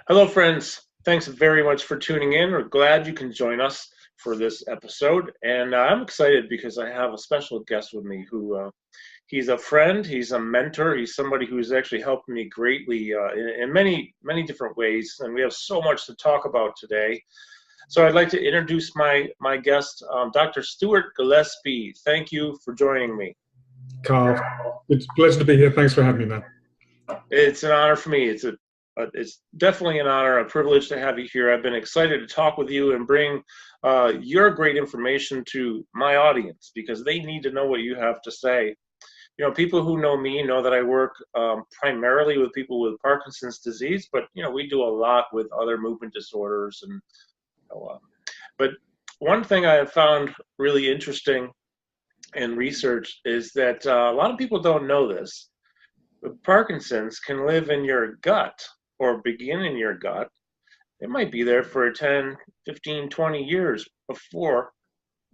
Hello, friends. Thanks very much for tuning in. We're glad you can join us for this episode. And I'm excited because I have a special guest with me who he's a friend, he's a mentor, he's somebody who's actually helped me greatly in many, many different ways. And we have so much to talk about today. So I'd like to introduce my guest, Dr. Stewart Gillespie. Thank you for joining me. Carl, it's a pleasure to be here. Thanks for having me, man. It's an honor for me. It's definitely an honor, a privilege to have you here. I've been excited to talk with you and bring your great information to my audience because they need to know what you have to say. You know, people who know me know that I work primarily with people with Parkinson's disease, but, you know, we do a lot with other movement disorders. And but one thing I have found really interesting in research is that a lot of people don't know this. But Parkinson's can live in your gut or begin in your gut. It might be there for 10, 15, 20 years before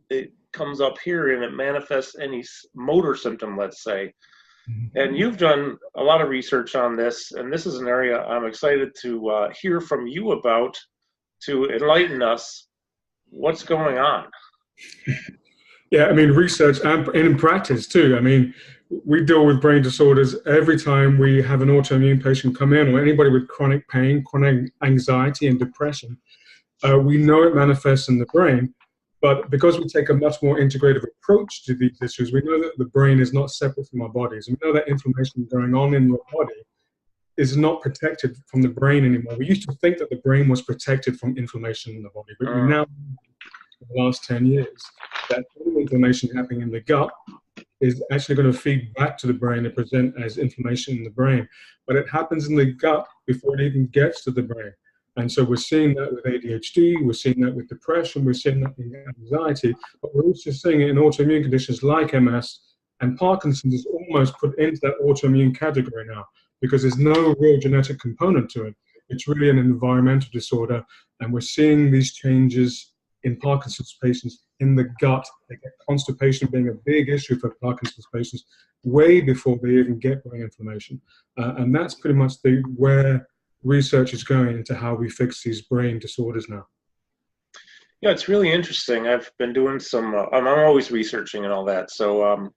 it comes up here and it manifests any motor symptom, let's say. And you've done a lot of research on this, and this is an area I'm excited to hear from you about to enlighten us what's going on. Yeah, I mean, research and in practice too. I mean, we deal with brain disorders every time we have an autoimmune patient come in or anybody with chronic pain, chronic anxiety and depression. We know it manifests in the brain, but because we take a much more integrative approach to these issues, we know that the brain is not separate from our bodies. And we know that inflammation going on in your body is not protected from the brain anymore. We used to think that the brain was protected from inflammation in the body, but we now, in the last 10 years, that inflammation happening in the gut is actually going to feed back to the brain and present as inflammation in the brain. But it happens in the gut before it even gets to the brain. And so we're seeing that with ADHD, we're seeing that with depression, we're seeing that with anxiety, but we're also seeing it in autoimmune conditions like MS, and Parkinson's is almost put into that autoimmune category now because there's no real genetic component to it. It's really an environmental disorder, and we're seeing these changes in Parkinson's patients in the gut. They get constipation being a big issue for Parkinson's patients way before they even get brain inflammation. And that's pretty much where research is going into how we fix these brain disorders now. Yeah, it's really interesting. I've been doing some, I'm always researching and all that. So,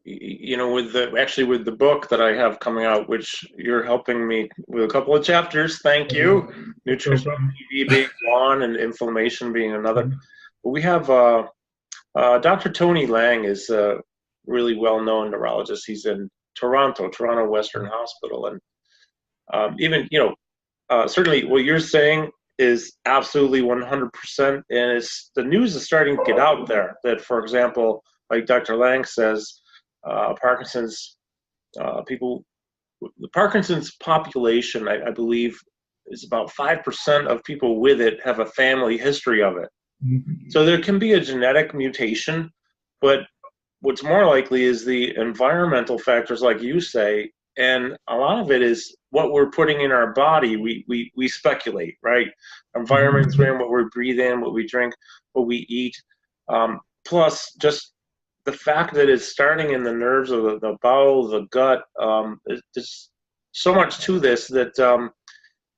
you know, with the book that I have coming out, which you're helping me with a couple of chapters, thank you. Nutrition TV being one and inflammation being another. But we have Dr. Tony Lang is a really well-known neurologist. He's in Toronto Western Hospital. And even, you know, certainly what you're saying is absolutely 100%. And the news is starting to get out there that, for example, like Dr. Lang says, Parkinson's people, the Parkinson's population, I believe, is about 5% of people with it have a family history of it. So there can be a genetic mutation, but what's more likely is the environmental factors, like you say, and a lot of it is what we're putting in our body. We speculate, right? Environment's in what we breathe in, what we drink, what we eat, plus just the fact that it's starting in the nerves of the bowel, the gut. There's so much to this that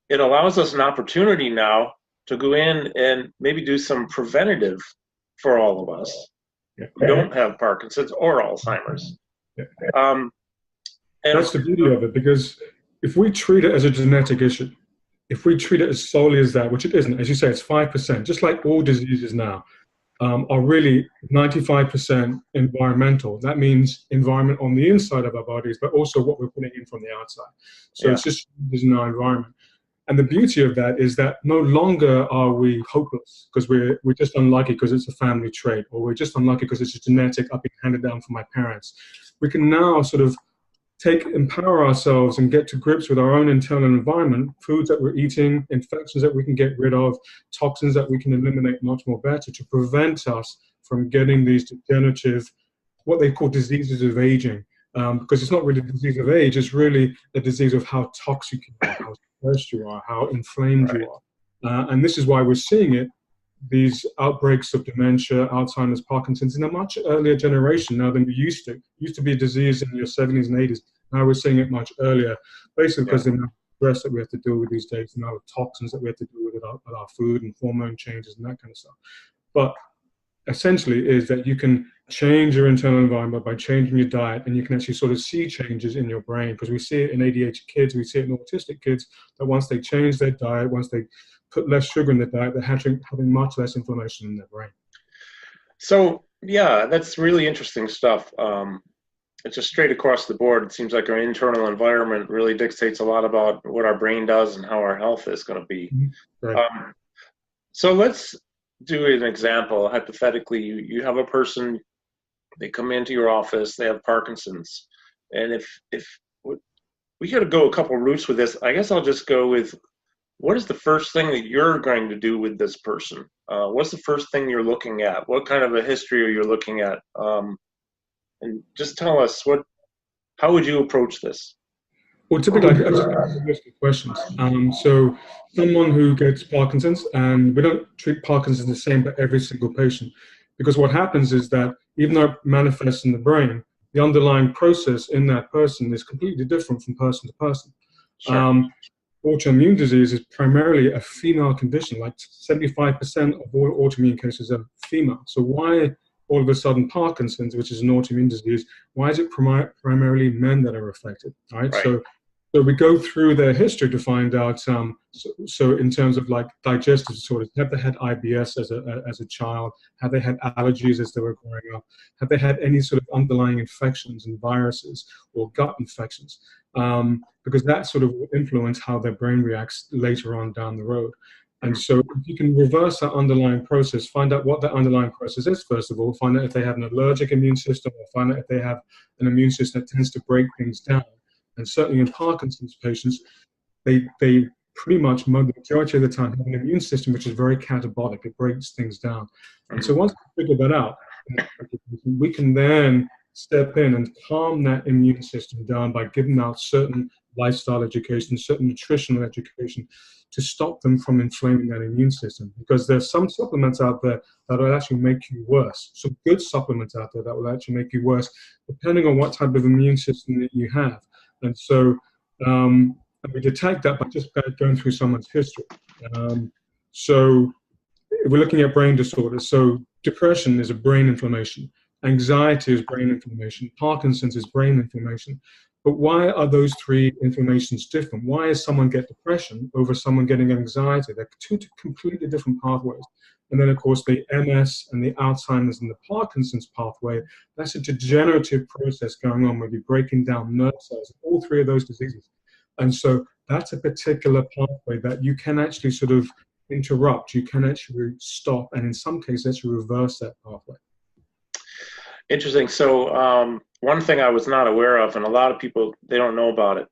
it allows us an opportunity now to go in and maybe do some preventative for all of us who don't have Parkinson's or Alzheimer's. And that's the beauty of it, because if we treat it as a genetic issue, if we treat it as solely as that, which it isn't, as you say, it's 5%, just like all diseases now, are really 95% environmental. That means environment on the inside of our bodies, but also what we're putting in from the outside. So it's just in our environment. And the beauty of that is that no longer are we hopeless because we're just unlucky because it's a family trait, or we're just unlucky because it's a genetic being handed down from my parents. We can now sort of empower ourselves and get to grips with our own internal environment, foods that we're eating, infections that we can get rid of, toxins that we can eliminate much more better to prevent us from getting these degenerative, what they call diseases of aging. Because it's not really a disease of age, it's really a disease of how toxic you are, how stressed you are, how inflamed you are. And this is why we're seeing it these outbreaks of dementia, Alzheimer's, Parkinson's in a much earlier generation now than we used to. It used to be a disease in your 70s and 80s. Now we're seeing it much earlier, basically because of the stress that we have to deal with these days, and the toxins that we have to deal with our food and hormone changes and that kind of stuff. But essentially is that you can change your internal environment by changing your diet, and you can actually sort of see changes in your brain, because we see it in ADHD kids, we see it in autistic kids, that once they change their diet, once they put less sugar in their diet, they're having much less inflammation in their brain. So, yeah, that's really interesting stuff. It's just straight across the board. It seems like our internal environment really dictates a lot about what our brain does and how our health is going to be. Right. So let's do an example. Hypothetically, you have a person, they come into your office, they have Parkinson's. And if we got to go a couple routes with this, I guess I'll just go with, what is the first thing that you're going to do with this person? What's the first thing you're looking at? What kind of a history are you looking at? And just tell us, how would you approach this? Well, typically, I just have a list of questions. So someone who gets Parkinson's, and we don't treat Parkinson's the same for every single patient, because what happens is that even though it manifests in the brain, the underlying process in that person is completely different from person to person. Sure. Autoimmune disease is primarily a female condition. Like 75% of all autoimmune cases are female. So why all of a sudden Parkinson's, which is an autoimmune disease, why is it primarily men that are affected? Right? So we go through their history to find out. So in terms of like digestive disorders, have they had IBS as a child? Have they had allergies as they were growing up? Have they had any sort of underlying infections and viruses or gut infections? Because that sort of will influence how their brain reacts later on down the road. And so if you can reverse that underlying process, find out what that underlying process is, first of all, find out if they have an allergic immune system, or find out if they have an immune system that tends to break things down. And certainly in Parkinson's patients, they pretty much, the majority of the time, have an immune system which is very catabolic. It breaks things down. And so once we figure that out, we can then step in and calm that immune system down by giving out certain lifestyle education, certain nutritional education, to stop them from inflaming that immune system. Because there's some supplements out there that will actually make you worse. Some good supplements out there that will actually make you worse, depending on what type of immune system that you have. And so we detect that by just going through someone's history. So we're looking at brain disorders. So depression is a brain inflammation. Anxiety is brain inflammation. Parkinson's is brain inflammation. But why are those three inflammations different? Why does someone get depression over someone getting anxiety? They're two completely different pathways. And then, of course, the MS and the Alzheimer's and the Parkinson's pathway, that's a degenerative process going on where you're breaking down nerve cells, all three of those diseases. And so that's a particular pathway that you can actually sort of interrupt. You can actually stop, and in some cases, actually reverse that pathway. Interesting. So one thing I was not aware of, and a lot of people, they don't know about it.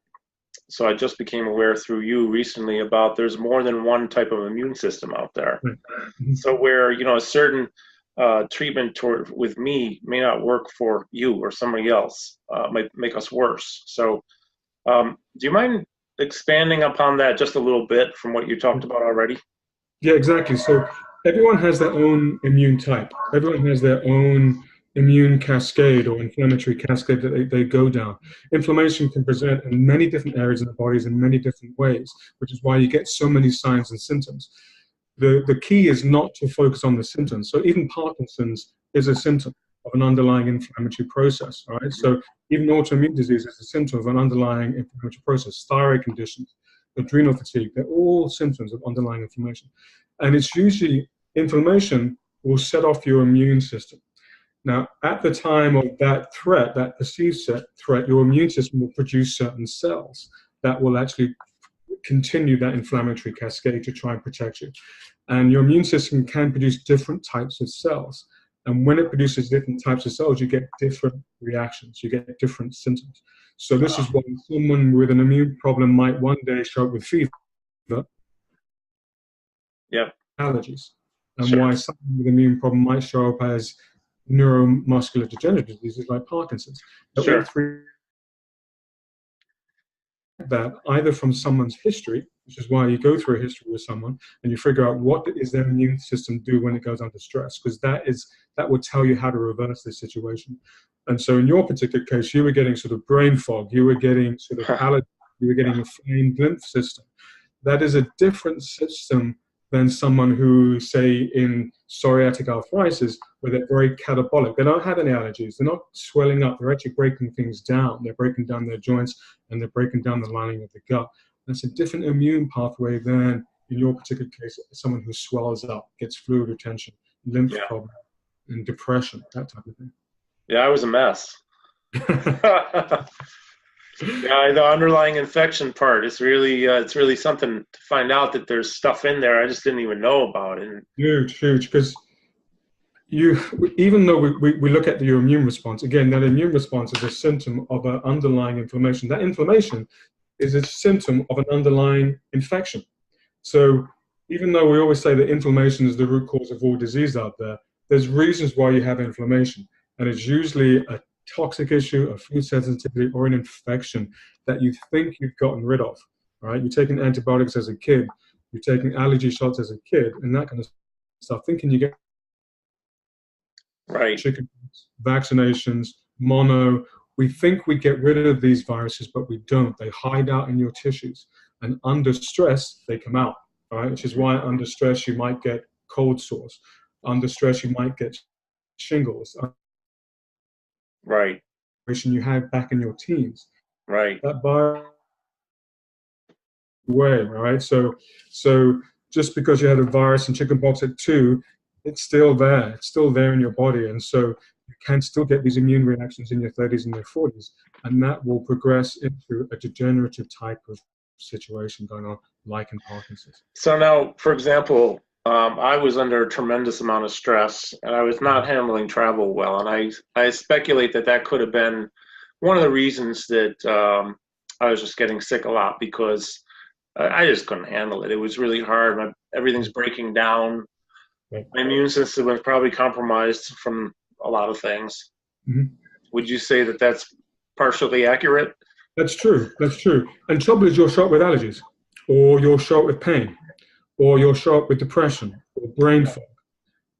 So I just became aware through you recently about there's more than one type of immune system out there. Mm-hmm. So where, a certain treatment with me may not work for you or somebody else, might make us worse. So do you mind expanding upon that just a little bit from what you talked about already? Yeah, exactly. So everyone has their own immune type. Everyone has their own immune cascade or inflammatory cascade that they go down. Inflammation can present in many different areas in the bodies in many different ways, which is why you get so many signs and symptoms. The key is not to focus on the symptoms. So even Parkinson's is a symptom of an underlying inflammatory process, right? So even autoimmune disease is a symptom of an underlying inflammatory process. Thyroid conditions, adrenal fatigue, they're all symptoms of underlying inflammation. And it's usually inflammation will set off your immune system. Now, at the time of that threat, that perceived threat, your immune system will produce certain cells that will actually continue that inflammatory cascade to try and protect you. And your immune system can produce different types of cells. And when it produces different types of cells, you get different reactions, you get different symptoms. So this is why someone with an immune problem might one day show up with fever, allergies, and why someone with an immune problem might show up as neuromuscular degenerative diseases like Parkinson's. All three that either from someone's history, which is why you go through a history with someone and you figure out what is their immune system do when it goes under stress, because that will tell you how to reverse this situation. And so in your particular case, you were getting sort of brain fog, you were getting sort of allergy, you were getting a inflamed lymph system. That is a different system than someone who, say, in psoriatic arthritis, where they're very catabolic. They don't have any allergies. They're not swelling up. They're actually breaking things down. They're breaking down their joints, and they're breaking down the lining of the gut. That's a different immune pathway than, in your particular case, someone who swells up, gets fluid retention, lymph problem, and depression, that type of thing. Yeah, I was a mess. Yeah, the underlying infection part is really it's really something to find out that there's stuff in there I just didn't even know about. And huge, because even though we look at your immune response, again, that immune response is a symptom of an underlying inflammation. That inflammation is a symptom of an underlying infection. So even though we always say that inflammation is the root cause of all disease out there, there's reasons why you have inflammation, and it's usually a toxic issue, a food sensitivity, or an infection that you think you've gotten rid of, right? You're taking antibiotics as a kid, you're taking allergy shots as a kid, and that kind of stuff, thinking you get chicken, vaccinations, mono. We think we get rid of these viruses, but we don't. They hide out in your tissues, and under stress, they come out, right? Which is why under stress, you might get cold sores. Under stress, you might get shingles. Right. You had back in your teens. Right. That way, right? So just because you had a virus and chickenpox at 2, it's still there. It's still there in your body, and so you can still get these immune reactions in your 30s and your 40s, and that will progress into a degenerative type of situation going on, like in Parkinson's. So now, for example, I was under a tremendous amount of stress, and I was not handling travel well. And I speculate that could have been one of the reasons that I was just getting sick a lot, because I just couldn't handle it. It was really hard. Everything's breaking down. Right. My immune system was probably compromised from a lot of things. Mm-hmm. Would you say that that's partially accurate? That's true. That's true. And trouble is, you're shot with allergies, or you're shot with pain, or you're shot with depression or brain fog.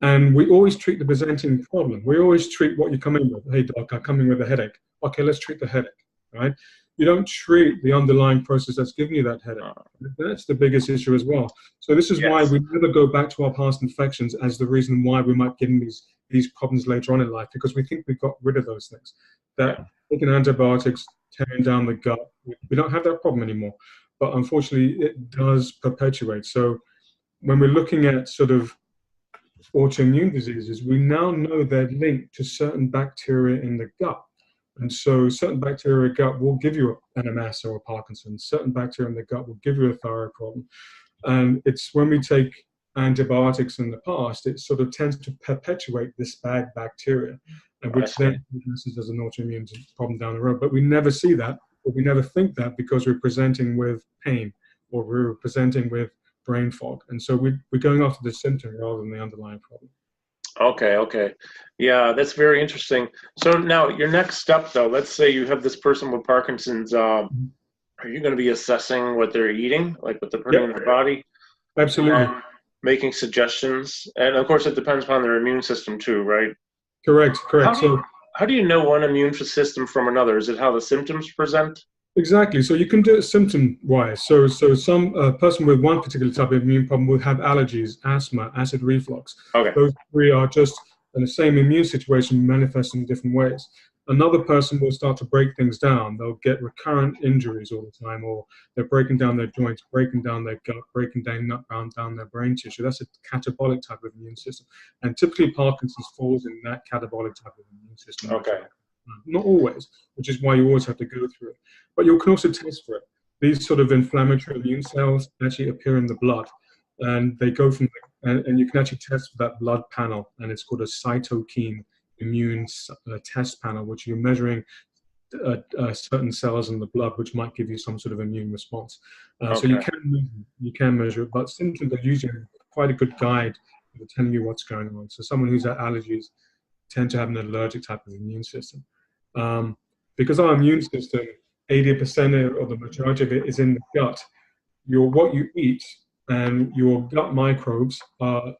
And we always treat the presenting problem. We always treat what you come in with. Hey, doc, I'm coming with a headache. Okay, let's treat the headache, right? You don't treat the underlying process that's giving you that headache. That's the biggest issue as well. So this is why we never go back to our past infections as the reason why we might get these problems later on in life, because we think we've got rid of those things. That taking antibiotics, tearing down the gut, we don't have that problem anymore. But unfortunately, it does perpetuate. So when we're looking at sort of autoimmune diseases, we now know they're linked to certain bacteria in the gut. And so certain bacteria in the gut will give you an MS or a Parkinson. Certain bacteria in the gut will give you a thyroid problem. And it's when we take antibiotics in the past, it sort of tends to perpetuate this bad bacteria, and which then progresses as an autoimmune problem down the road. But we never see that, or we never think that, because we're presenting with pain, or we're presenting with brain fog. And so we're going after the symptom rather than the underlying problem. Okay. Yeah, that's very interesting. So now your next step, though, let's say you have this person with Parkinson's. Are you going to be assessing what they're eating, like what they're putting in their body? Absolutely. Making suggestions. And of course, it depends upon their immune system too, right? Correct. How do you know one immune system from another? Is it how the symptoms present? Exactly. So you can do it symptom-wise. So some person with one particular type of immune problem will have allergies, asthma, acid reflux. Okay. Those 3 are just in the same immune situation manifesting in different ways. Another person will start to break things down. They'll get recurrent injuries all the time, or they're breaking down their joints, breaking down their gut, breaking down their brain tissue. That's a catabolic type of immune system. And typically Parkinson's falls in that catabolic type of immune system. Okay. Not always, which is why you always have to go through it. But you can also test for it. These sort of inflammatory immune cells actually appear in the blood, and they go from, and you can actually test for that blood panel, and it's called a cytokine immune test panel, which you're measuring certain cells in the blood, which might give you some sort of immune response. So you can measure it, but symptoms are usually quite a good guide for telling you what's going on. So someone who's had allergies tend to have an allergic type of immune system. Because our immune system 80% or the majority of it is in the gut. What you eat and your gut microbes are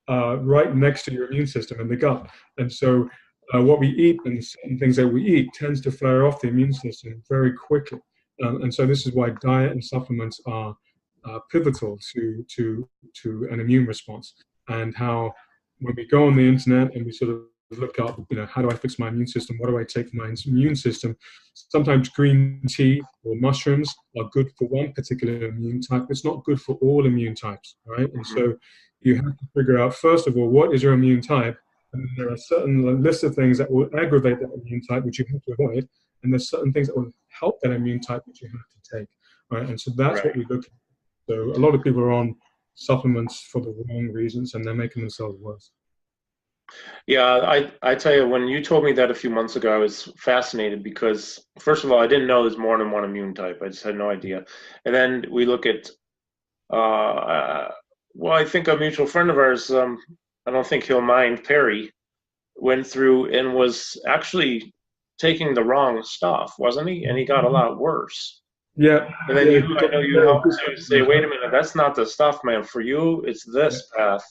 right next to your immune system in the gut. And so what we eat and certain things that we eat tends to flare off the immune system very quickly. And so this is why diet and supplements are pivotal to an immune response. And how when we go on the internet and we sort of look up, how do I fix my immune system? What do I take for my immune system? Sometimes green tea or mushrooms are good for one particular immune type. It's not good for all immune types, right? And so you have to figure out, first of all, what is your immune type? And there are certain lists of things that will aggravate that immune type, which you have to avoid. And there's certain things that will help that immune type, which you have to take, right? And so that's what we look at. So a lot of people are on supplements for the wrong reasons, and they're making themselves worse. Yeah, I tell you, when you told me that a few months ago, I was fascinated because, first of all, I didn't know there's more than one immune type. I just had no idea. And then we look at, well, I think a mutual friend of ours, I don't think he'll mind, Perry, went through and was actually taking the wrong stuff, wasn't he? And he got a lot worse. Yeah. And then I know you helped to say, wait a minute, that's not the stuff, man. For you, it's this path.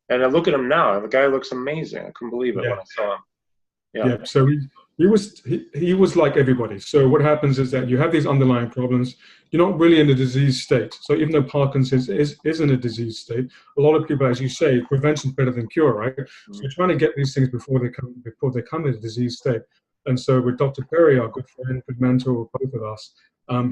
And I look at him now. The guy looks amazing. I couldn't believe it when I saw him. Yeah. So he was like everybody. So what happens is that you have these underlying problems. You're not really in a disease state. So even though Parkinson's is in a disease state, a lot of people, as you say, prevention is better than cure, right? So you're trying to get these things before they come in a disease state. And so with Dr. Perry, our good friend, good mentor, both of us,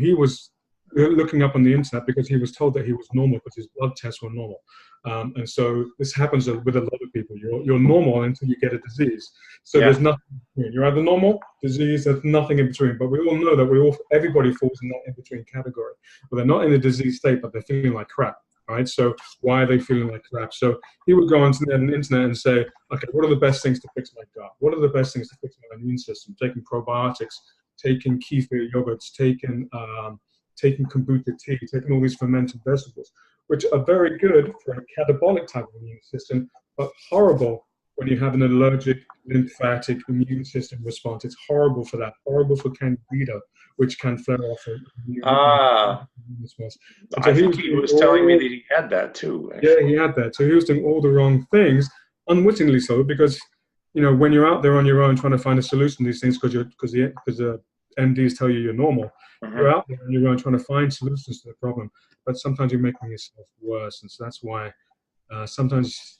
he was looking up on the internet because he was told that he was normal because his blood tests were normal. And so this happens with a lot of people. You're normal until you get a disease. So there's nothing in between. You're either normal, disease, there's nothing in between. But we all know that everybody falls in that in-between category. Well, they're not in a disease state, but they're feeling like crap, right? So why are they feeling like crap? So he would go onto the internet and say, okay, what are the best things to fix my gut? What are the best things to fix my immune system? Taking probiotics, taking kefir yogurts, taking kombucha tea, taking all these fermented vegetables, which are very good for a catabolic type of immune system, but horrible when you have an allergic lymphatic immune system response. It's horrible for that, horrible for candida, which can flare off an immune response. So I think he was telling me that he had that too. Actually. Yeah, he had that. So he was doing all the wrong things, unwittingly so, because when you're out there on your own trying to find a solution to these things, because the MDs tell you you're normal, you're out there on your own trying to find solutions to the problem, but sometimes you're making yourself worse. And so that's why sometimes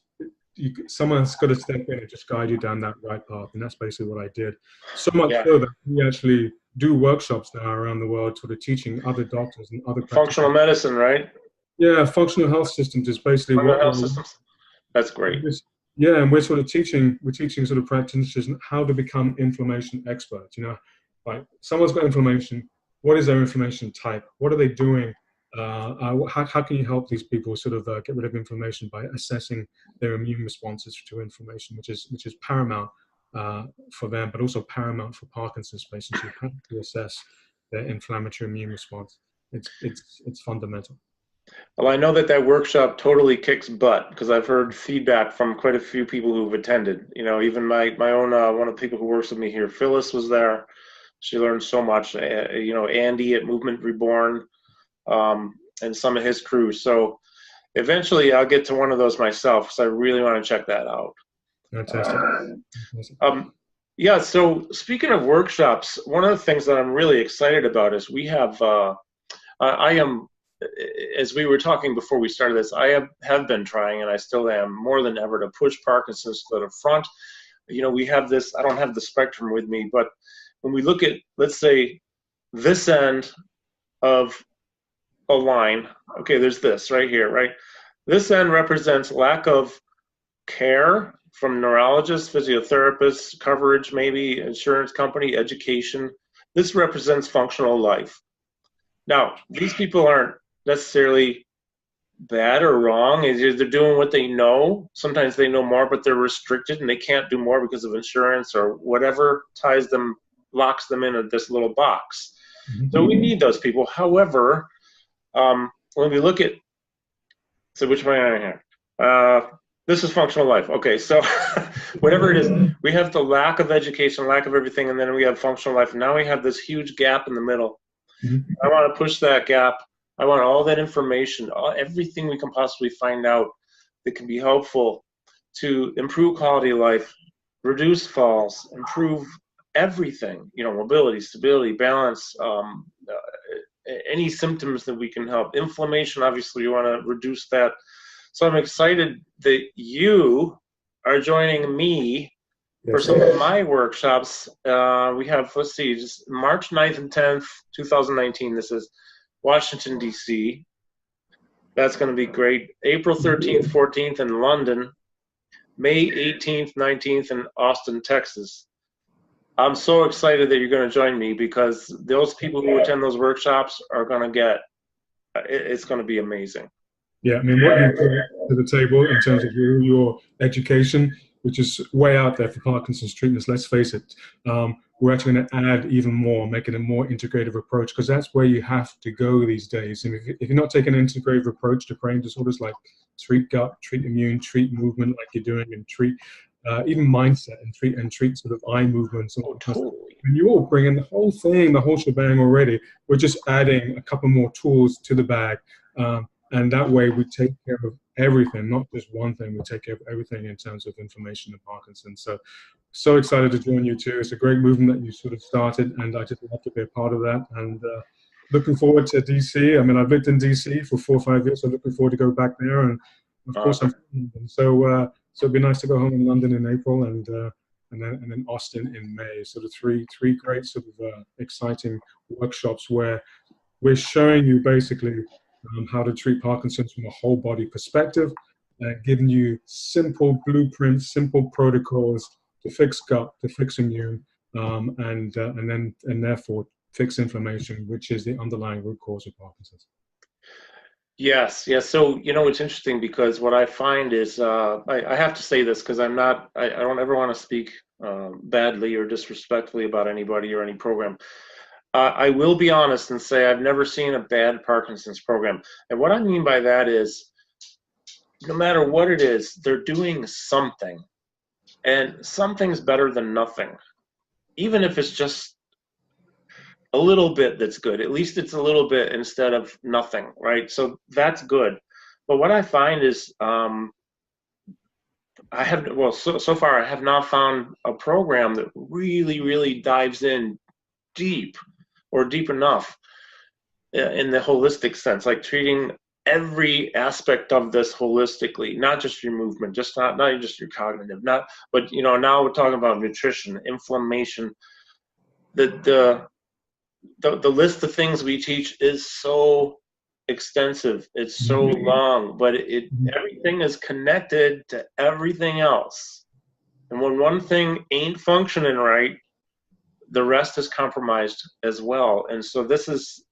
someone's got to step in and just guide you down that right path. And that's basically what I did. So much so that we actually do workshops now around the world sort of teaching other doctors and other functional medicine, right? Yeah, functional health systems is basically That's great. Yeah, and we're teaching sort of practitioners how to become inflammation experts. Like someone's got inflammation. What is their inflammation type? What are they doing? How can you help these people sort of get rid of inflammation by assessing their immune responses to inflammation, which is paramount for them, but also paramount for Parkinson's patients. You have to assess their inflammatory immune response. It's fundamental. Well, I know that workshop totally kicks butt because I've heard feedback from quite a few people who've attended. Even my own one of the people who works with me here, Phyllis, was there. She learned so much. Andy at Movement Reborn, and some of his crew. So eventually I'll get to one of those myself because I really want to check that out. Fantastic. Yeah, so speaking of workshops, one of the things that I'm really excited about is we have, I am, as we were talking before we started this, I have been trying, and I still am, more than ever to push Parkinson's to the front. We have this, I don't have the spectrum with me, but when we look at, let's say, this end of a line, okay, there's this right here, right? This end represents lack of care from neurologists, physiotherapists, coverage, maybe insurance company, education. This represents functional life. Now, these people aren't necessarily bad or wrong. They're doing what they know. Sometimes they know more, but they're restricted and they can't do more because of insurance or whatever ties them, locks them in this little box. So we need those people. However, when we look at, so which one am I here? This is functional life. Okay, so whatever it is, we have the lack of education, lack of everything, and then we have functional life. And now we have this huge gap in the middle. Mm-hmm. I want to push that gap. I want all that information, everything we can possibly find out that can be helpful to improve quality of life, reduce falls, improve everything, mobility, stability, balance, any symptoms that we can help. Inflammation, obviously, you want to reduce that. So I'm excited that you are joining me for some of my workshops. We have, let's see, just March 9th and 10th, 2019. This is Washington, D.C. That's going to be great. April 13th, 14th in London. May 18th, 19th in Austin, Texas. I'm so excited that you're going to join me, because those people who attend those workshops are going to it's going to be amazing. Yeah, I mean, what you bring to the table in terms of your education, which is way out there for Parkinson's treatments, let's face it, we're actually going to add even more, making a more integrative approach, because that's where you have to go these days. And if you're not taking an integrative approach to brain disorders, like treat gut, treat immune, treat movement like you're doing, and treat even mindset, and treat sort of eye movements. And totally. And you all bring in the whole thing, the whole shebang already. We're just adding a couple more tools to the bag. And that way we take care of everything, not just one thing. We take care of everything in terms of information and Parkinson's. So excited to join you too. It's a great movement that you sort of started, and I just love to be a part of that. And looking forward to DC. I mean, I've lived in DC for 4 or 5 years, so looking forward to go back there. And of course, I'm from London. So it'd be nice to go home in London in April, and then Austin in May. Sort of three great sort of exciting workshops where we're showing you basically how to treat Parkinson's from a whole body perspective, giving you simple blueprints, simple protocols to fix gut, to fix immune, and therefore fix inflammation, which is the underlying root cause of Parkinson's. Yes. So, it's interesting, because what I find is, I have to say this, because I don't ever want to speak badly or disrespectfully about anybody or any program. I will be honest and say I've never seen a bad Parkinson's program. And what I mean by that is, no matter what it is, they're doing something. And something's better than nothing. Even if it's just a little bit that's good. At least it's a little bit instead of nothing, right? So that's good. But what I find is, so far I have not found a program that really, really dives in deep, or deep enough, in the holistic sense, like treating every aspect of this holistically, not just your movement, not just your cognitive, but now we're talking about nutrition, inflammation. The list of things we teach is so extensive, it's so long, but everything is connected to everything else. And when one thing ain't functioning right, the rest is compromised as well. And so this is,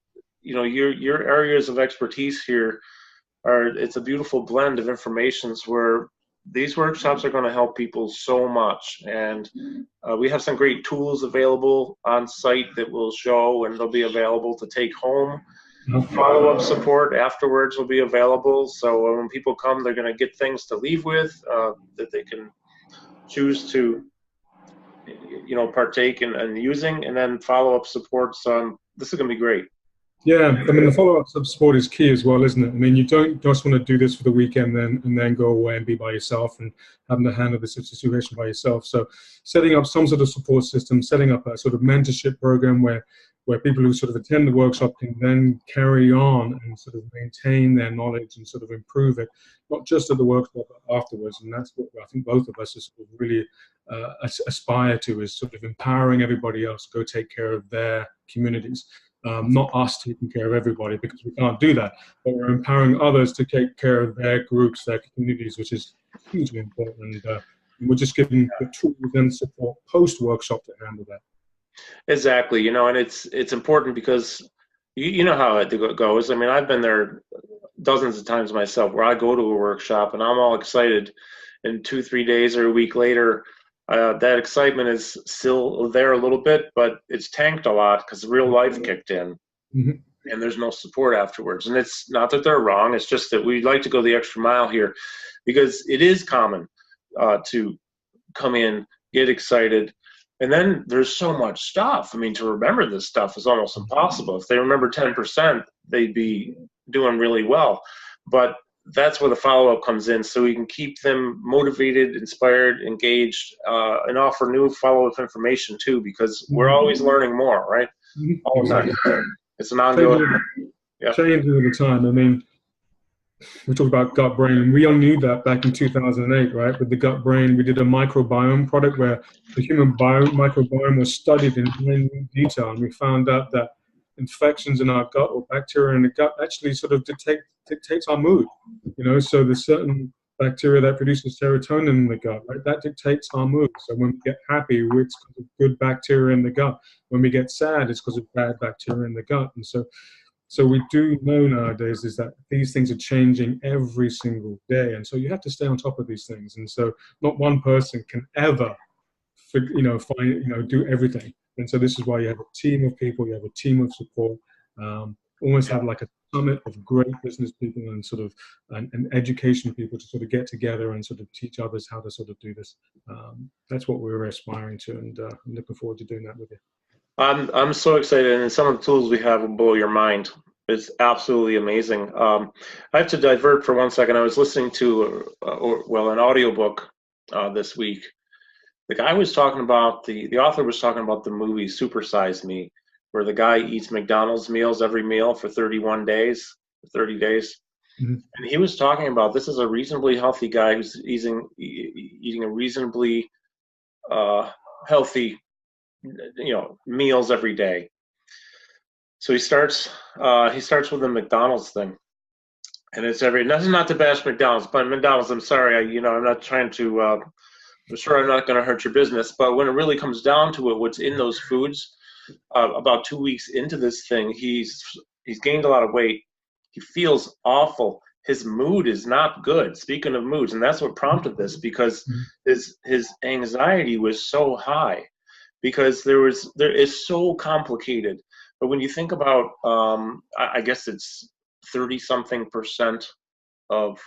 your areas of expertise here it's a beautiful blend of informations, where these workshops are going to help people so much. And we have some great tools available on site that we'll show, and they'll be available to take home. Follow-up support afterwards will be available. So when people come, they're going to get things to leave with, that they can choose to partake in using, and then follow-up support. So this is going to be great. Yeah, I mean, the follow-up support is key as well, isn't it? I mean, you don't just want to do this for the weekend and then go away and be by yourself and having to handle the situation by yourself. So setting up some sort of support system, setting up a sort of mentorship program where people who sort of attend the workshop can then carry on and sort of maintain their knowledge and sort of improve it, not just at the workshop, but afterwards. And that's what I think both of us is sort of really aspire to, is sort of empowering everybody else to go take care of their communities. Not us taking care of everybody, because we can't do that, but we're empowering others to take care of their groups, their communities, which is hugely important. And we're just giving the tools and support post-workshop to handle that. Exactly, and it's important, because you know how it goes. I mean, I've been there dozens of times myself, where I go to a workshop and I'm all excited, and 2-3 days or a week later, that excitement is still there a little bit, but it's tanked a lot because real life kicked in, and there's no support afterwards. And it's not that they're wrong, it's just that we like to go the extra mile here, because it is common to come in, get excited, And then there's so much stuff. I mean, to remember this stuff is almost impossible. If they remember 10%, they'd be doing really well. But that's where the follow-up comes in, so we can keep them motivated, inspired, engaged, and offer new follow-up information too, because we're always learning more, right? All the time. It's an ongoing. Changing all the time. I mean, we talked about gut brain, and we only knew that back in 2008, right? With the gut brain, we did a microbiome product where the human microbiome was studied in minute detail, and we found out that infections in our gut or bacteria in the gut actually sort of dictates our mood. You know, so there's certain bacteria that produces serotonin in the gut, right? That dictates our mood. So when we get happy, it's because of good bacteria in the gut. When we get sad, it's because of bad bacteria in the gut. And so we do know nowadays is that these things are changing every single day, and so you have to stay on top of these things. And so not one person can ever, do everything. And so this is why you have a team of people, you have a team of support, almost have like a summit of great business people and sort of and education people to sort of get together and sort of teach others how to sort of do this. That's what we're aspiring to, and I'm looking forward to doing that with you. I'm so excited, and some of the tools we have will blow your mind. It's absolutely amazing. I have to divert for 1 second. I was listening to an audiobook this week. The guy was talking about the author was talking about the movie Super Size Me, where the guy eats McDonald's meals every meal for 30 days. Mm-hmm. And he was talking about, this is a reasonably healthy guy who's eating a reasonably healthy, meals every day. So he starts with the McDonald's thing, and it's that's not to bash McDonald's, but McDonald's, I'm sorry, I'm not trying to, I'm sure I'm not going to hurt your business, but when it really comes down to it, what's in those foods, about 2 weeks into this thing, he's gained a lot of weight. He feels awful. His mood is not good. Speaking of moods, and that's what prompted this, because his anxiety was so high. Because there is so complicated. But when you think about, I guess it's 30-something% of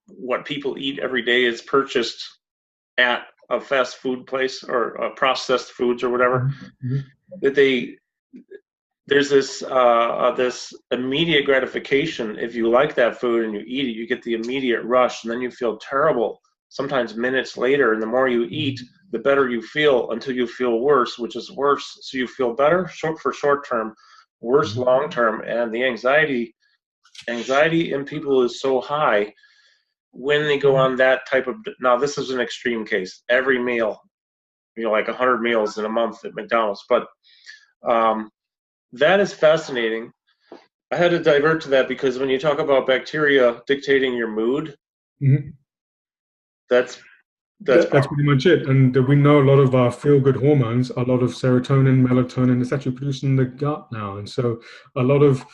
what people eat every day is purchased at a fast food place or processed foods or whatever. Mm-hmm. That there's this immediate gratification. If you like that food and you eat it, you get the immediate rush, and then you feel terrible. Sometimes minutes later, and the more you eat, the better you feel, until you feel worse, which is worse. So you feel better for short term, worse long term, and the anxiety in people is so high when they go on that type of. Now this is an extreme case. Every meal, like 100 meals in a month at McDonald's, but that is fascinating. I had to divert to that because when you talk about bacteria dictating your mood. Mm-hmm. That's pretty much it. And we know a lot of our feel-good hormones, a lot of serotonin, melatonin, is actually produced in the gut now. And so a lot of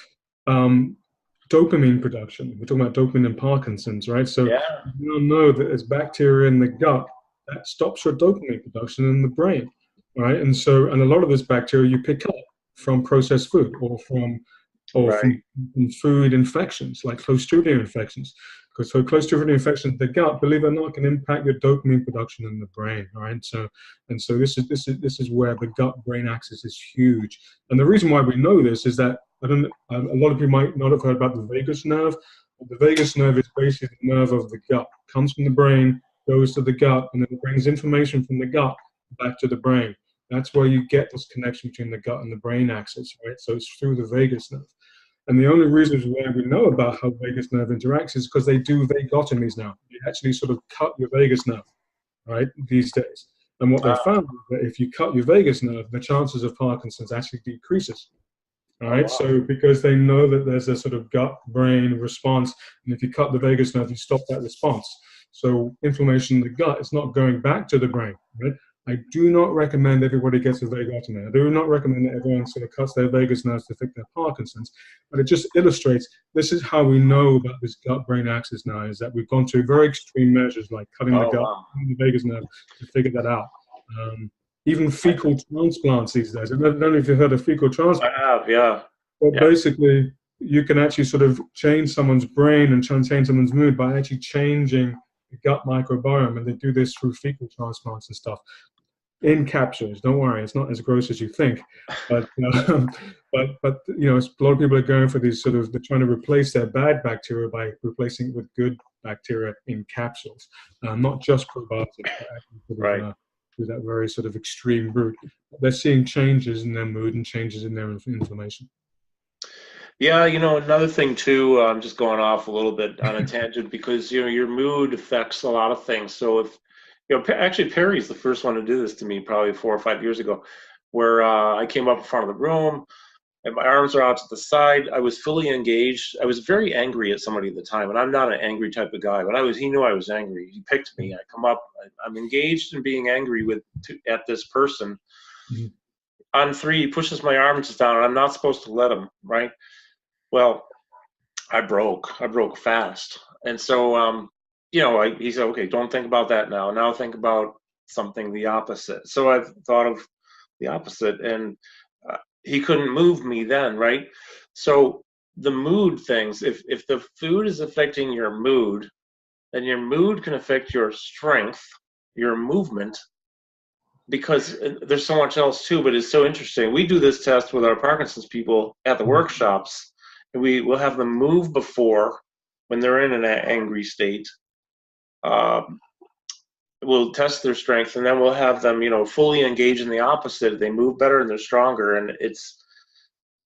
dopamine production. We're talking about dopamine and Parkinson's, right? So we all know that there's bacteria in the gut that stops your dopamine production in the brain, right? And a lot of this bacteria you pick up from processed food or from food infections, like Clostridium infections. Because Clostridium infections in the gut, believe it or not, can impact your dopamine production in the brain, right? So this is where the gut-brain axis is huge. And the reason why we know this is that a lot of people might not have heard about the vagus nerve. But the vagus nerve is basically the nerve of the gut. It comes from the brain, goes to the gut, and then it brings information from the gut back to the brain. That's where you get this connection between the gut and the brain axis, right? So it's through the vagus nerve. And the only reasons why we know about how vagus nerve interacts is because they do vagotomies now. You actually sort of cut your vagus nerve, right, these days. And what they found is that if you cut your vagus nerve, the chances of Parkinson's actually decreases, right? So because they know that there's a sort of gut-brain response, and if you cut the vagus nerve, you stop that response. So inflammation in the gut is not going back to the brain, right? I do not recommend everybody gets a vagotomy. I do not recommend that everyone sort of cuts their vagus nerves to fix their Parkinson's, but it just illustrates this is how we know about this gut-brain axis now, is that we've gone through very extreme measures like cutting the gut, cutting the vagus nerve to figure that out. Even fecal transplants these days. I don't know if you've heard of fecal transplants. I have, yeah. But basically, you can actually sort of change someone's brain and change someone's mood by actually changing the gut microbiome, and they do this through fecal transplants and stuff in capsules. Don't worry, it's not as gross as you think, but but you know, a lot of people are going for these they're trying to replace their bad bacteria by replacing it with good bacteria in capsules, not just probiotics, but actually Right. through that very extreme route. They're seeing changes in their mood and changes in their inflammation. Yeah, another thing too, I'm just going off a little bit on a tangent because, your mood affects a lot of things. So if, actually Perry's the first one to do this to me probably 4 or 5 years ago, where I came up in front of the room and my arms are out to the side. I was fully engaged. I was very angry at somebody at the time, and I'm not an angry type of guy, but he knew I was angry. He picked me. I come up, I'm engaged in being angry at this person. Mm-hmm. On 3, he pushes my arms down, and I'm not supposed to let him, right? Well, I broke fast. And so, he said, okay, don't think about that now. Now think about something the opposite. So I thought of the opposite, and he couldn't move me then, right? So the mood things, if the food is affecting your mood, then your mood can affect your strength, your movement, because there's so much else too, but it's so interesting. We do this test with our Parkinson's people at the workshops. We will have them move before when they're in an angry state. We'll test their strength, and then we'll have them, fully engage in the opposite. They move better and they're stronger, and it's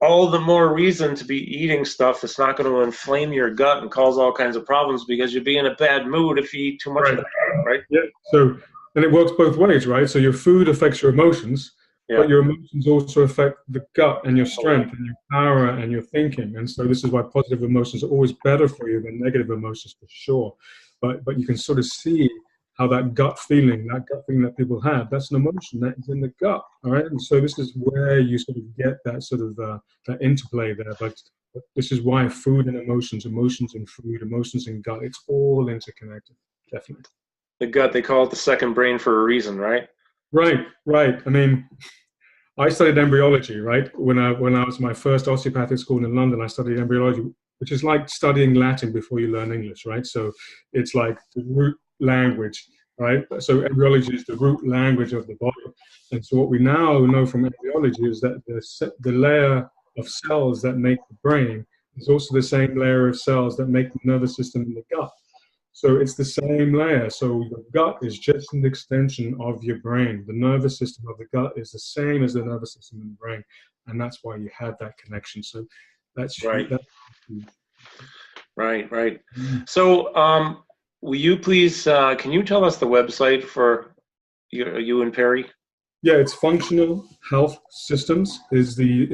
all the more reason to be eating stuff that's not going to inflame your gut and cause all kinds of problems, because you'll be in a bad mood if you eat too much of that, right? Yeah. So, and it works both ways, right? So your food affects your emotions. Yeah. But your emotions also affect the gut and your strength and your power and your thinking. And so this is why positive emotions are always better for you than negative emotions, for sure. But you can see how that gut feeling that people have, that's an emotion that is in the gut, all right? And so this is where you get that that interplay there. But this is why food and emotions and food, emotions and gut, it's all interconnected, definitely. The gut, they call it the second brain for a reason, right? Right. I mean, I studied embryology, right? When I was my first osteopathic school in London, I studied embryology, which is like studying Latin before you learn English, right? So it's like the root language, right? So embryology is the root language of the body. And so what we now know from embryology is that the layer of cells that make the brain is also the same layer of cells that make the nervous system in the gut. So it's the same layer. So your gut is just an extension of your brain. The nervous system of the gut is the same as the nervous system in the brain. And that's why you have that connection. So that's right. Right. Mm-hmm. So will you please, can you tell us the website for you and Perry? Yeah, it's Functional Health Systems is the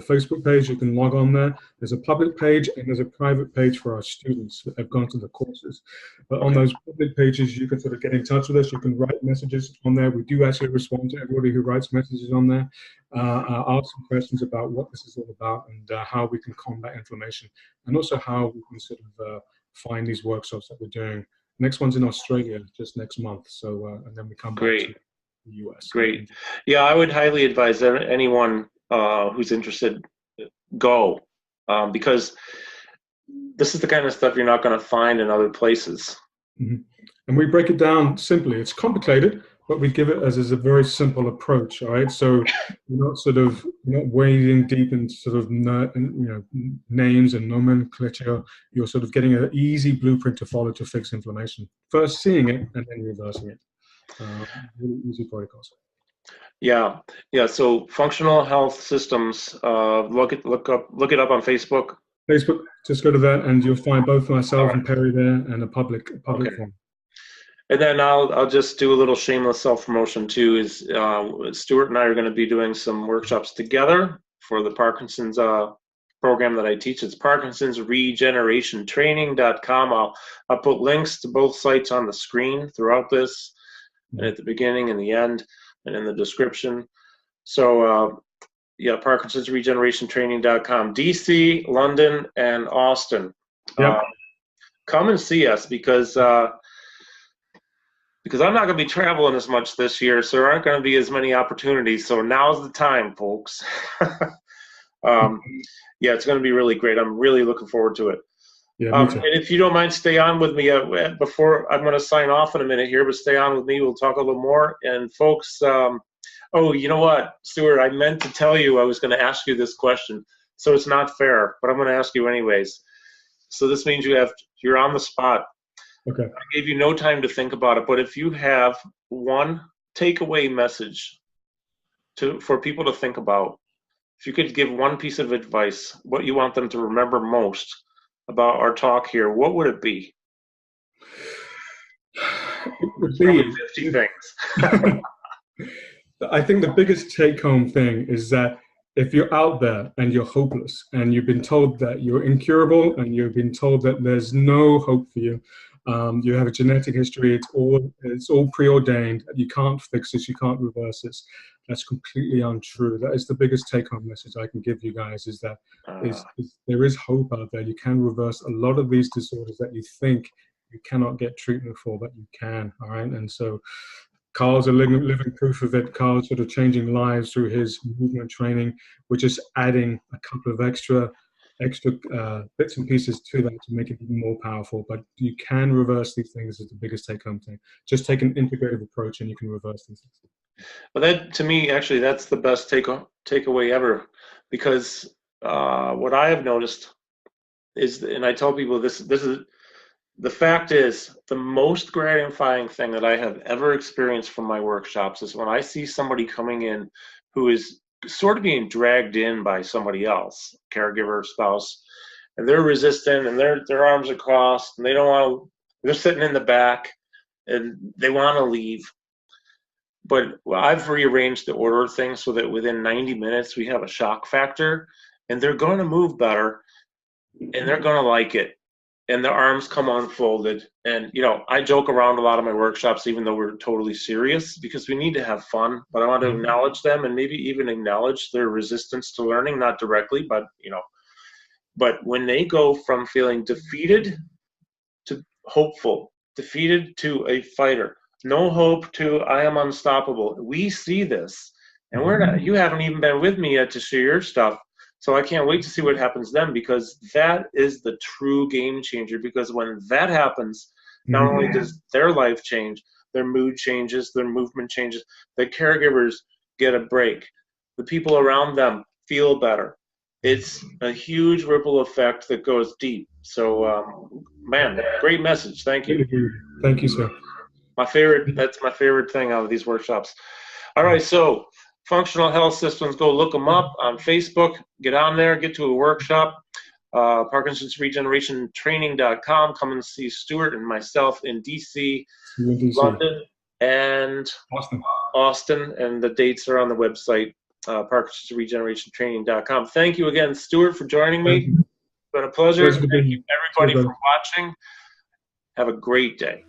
Facebook page. You can log on there. There's a public page and there's a private page for our students that have gone to the courses. But on those public pages, you can get in touch with us. You can write messages on there. We do actually respond to everybody who writes messages on there. Ask some questions about what this is all about and how we can combat inflammation, and also how we can find these workshops that we're doing. Next one's in Australia just next month. So and then we come back to the US. Great. Yeah, I would highly advise anyone who's interested, go, because this is the kind of stuff you're not going to find in other places. Mm-hmm. And we break it down simply. It's complicated, but we give it as a very simple approach. All right. So you're not wading deep in names and nomenclature. You're getting an easy blueprint to follow to fix inflammation. First seeing it and then reversing it. Really easy protocols. Yeah. So Functional Health Systems. Look it up on Facebook. Facebook. Just go to that, and you'll find both myself and Perry there, and a public form. And then I'll just do a little shameless self-promotion too. Is Stewart and I are going to be doing some workshops together for the Parkinson's program that I teach. It's Parkinson'sRegenerationTraining.com. I'll put links to both sites on the screen throughout this. And at the beginning and the end and in the description. So Parkinson'sRegenerationTraining.com, DC, London, and Austin. Yep. Come and see us because I'm not going to be traveling as much this year, so there aren't going to be as many opportunities. So now's the time, folks. It's going to be really great. I'm really looking forward to it. Yeah, me too. And if you don't mind, stay on with me before I'm going to sign off in a minute here, but stay on with me. We'll talk a little more. And folks, oh, you know what, Stewart, I meant to tell you I was going to ask you this question. So it's not fair, but I'm going to ask you anyways. So this means you're on the spot. Okay. I gave you no time to think about it, but if you have one takeaway message for people to think about, if you could give one piece of advice, what you want them to remember most about our talk here, what would it be? It would be 50 things. I think the biggest take-home thing is that if you're out there and you're hopeless and you've been told that you're incurable and you've been told that there's no hope for you, you have a genetic history, it's all preordained, you can't fix this, you can't reverse this, that's completely untrue. That is the biggest take-home message I can give you guys, is that there is hope out there. You can reverse a lot of these disorders that you think you cannot get treatment for, but you can, all right? And so Carl's a living proof of it. Carl's sort of changing lives through his movement training. We're just adding a couple of extra bits and pieces to that to make it even more powerful. But you can reverse these things, is the biggest take-home thing. Just take an integrative approach and you can reverse these things. Well, that, to me, actually, that's the best takeaway ever, because what I have noticed is, and I tell people this is, the fact is, the most gratifying thing that I have ever experienced from my workshops is when I see somebody coming in who is sort of being dragged in by somebody else, caregiver, spouse, and they're resistant and their arms are crossed and they don't want to, they're sitting in the back and they want to leave. But I've rearranged the order of things so that within 90 minutes we have a shock factor and they're going to move better and they're going to like it. And their arms come unfolded. And, you know, I joke around a lot of my workshops, even though we're totally serious, because we need to have fun. But I want to acknowledge them and maybe even acknowledge their resistance to learning, not directly, but, you know. But when they go from feeling defeated to hopeful, defeated to a fighter, no hope to I am unstoppable, we see this. And we're not, you haven't even been with me yet to share your stuff. So I can't wait to see what happens then, because that is the true game changer. Because when that happens, not only does their life change, their mood changes, their movement changes, the caregivers get a break. The people around them feel better. It's a huge ripple effect that goes deep. So, man, great message. Thank you. Thank you, sir. That's my favorite thing out of these workshops. All right, so Functional Health Systems, go look them up on Facebook, get on there, get to a workshop, Parkinson's Regeneration Training.com. Come and see Stewart and myself in DC, London, and Austin, and the dates are on the website, Parkinson's Regeneration Training.com. Thank you again, Stewart, for joining me. It's been a pleasure. Thank you, everybody, for watching. Have a great day.